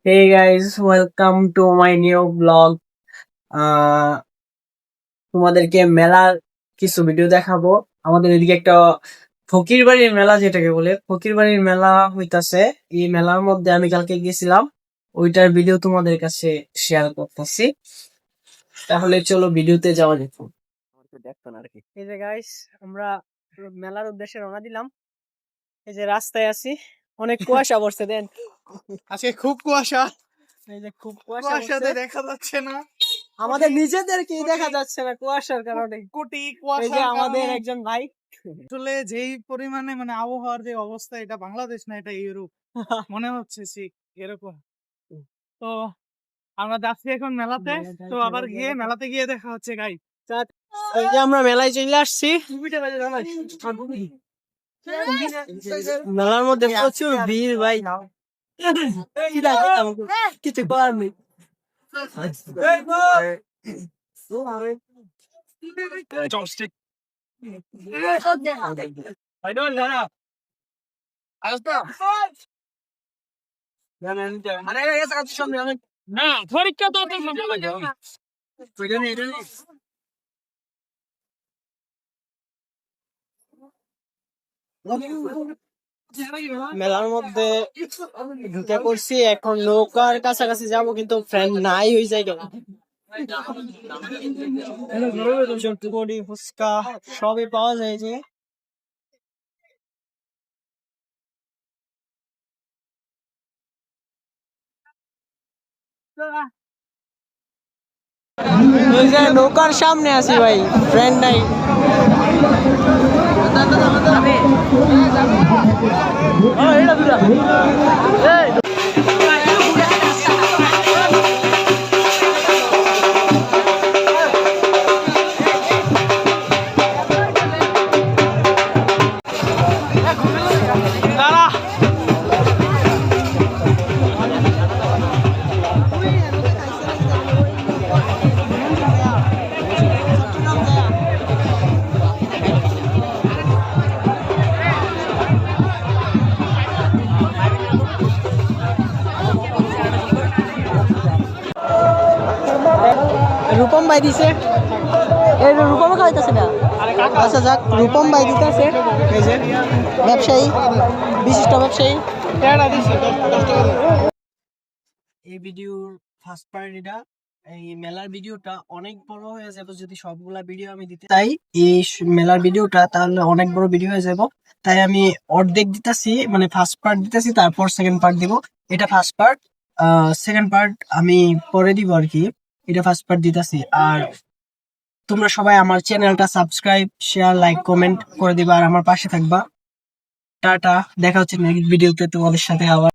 Hey guys, welcome to my new vlog. আহ তোমাদেরকে মেলার কিছু ভিডিও দেখাবো। আমাদের এদিকে একটা ফকির বাড়ির মেলা, যেটাকে বলে ফকির বাড়ির মেলা হইতাছে। এই মেলার মধ্যে আমি কালকে গেছিলাম, ওইটার ভিডিও তোমাদের কাছে শেয়ার করতেছি। তাহলে চলো ভিডিওতে যাওয়া যাক। দেখতো না আরকি। এই যে গাইস, আমরা মেলার উদ্দেশ্যে রওনা দিলাম। এই যে রাস্তায় আছি, অনেক কুয়াশা পড়ছে। দেন আজকে খুব কুয়াশা, এই যে খুব কুয়াশা কুয়াশাতে পড়ছে। দেখা যাচ্ছে না, আমাদের নিজেদেরকেই দেখা যাচ্ছে না কুয়াশার কারণে। কোটি এই যে কুয়াশার আমাদের কারণে। একজন ভাই আসলে যেই পরিমাণে আবহাওয়ার যে অবস্থা, এটা বাংলাদেশ না, এটা ইউরোপ মনে হচ্ছে ঠিক এরকম। তো আমরা যাচ্ছি এখন মেলাতে, তো আবার গিয়ে মেলাতে গিয়ে দেখা হচ্ছে গাই। এই যে আমরা মেলায় চলে আসছি। মেলার মধ্যে প্রচুর ভিড় ভাই, কিছু করার নেই। না পরীক্ষা তো মেলার মধ্যে ঢুকে পড়ছি, এখন নৌকার কাছাকাছি যাব, কিন্তু ফ্রেন্ড নাই ওই জায়গায়। চটপটি ফুচকা সবই পাওয়া যায় যে। ওই যে নৌকার সামনে আছি ভাই, ফ্রেন্ড নাই। রূপম ভাই দিছে, এই রূপম খাইতেছে না। আচ্ছা যাক, রূপম ভাই দিতেছে, এই যে ব্যবসায়ী, বিশিষ্ট ব্যবসায়ী। এই ভিডিওর ফার্স্ট পার্ট এটা। এই মেলার ভিডিওটা অনেক বড় হয়ে যাবে যদি সবগুলা ভিডিও আমি দিতে তাই। এই মেলার ভিডিওটা তাহলে অনেক বড় ভিডিও হয়ে যাব, তাই আমি অর্ধেক দিতেছি, মানে ফার্স্ট পার্ট দিতেছি, তারপর সেকেন্ড পার্ট দিব। এটা ফার্স্ট পার্ট, সেকেন্ড পার্ট আমি পরে দিব আর কি। এটা ফার্স্ট পার্ট দিতেছি। আর তোমরা সবাই আমার চ্যানেলটা সাবস্ক্রাইব, শেয়ার, লাইক, কমেন্ট করে দিবা আর আমার পাশে থাকবা। টাটা, দেখা হচ্ছে নেক্সট ভিডিওতে তোমাদের সাথে আবার।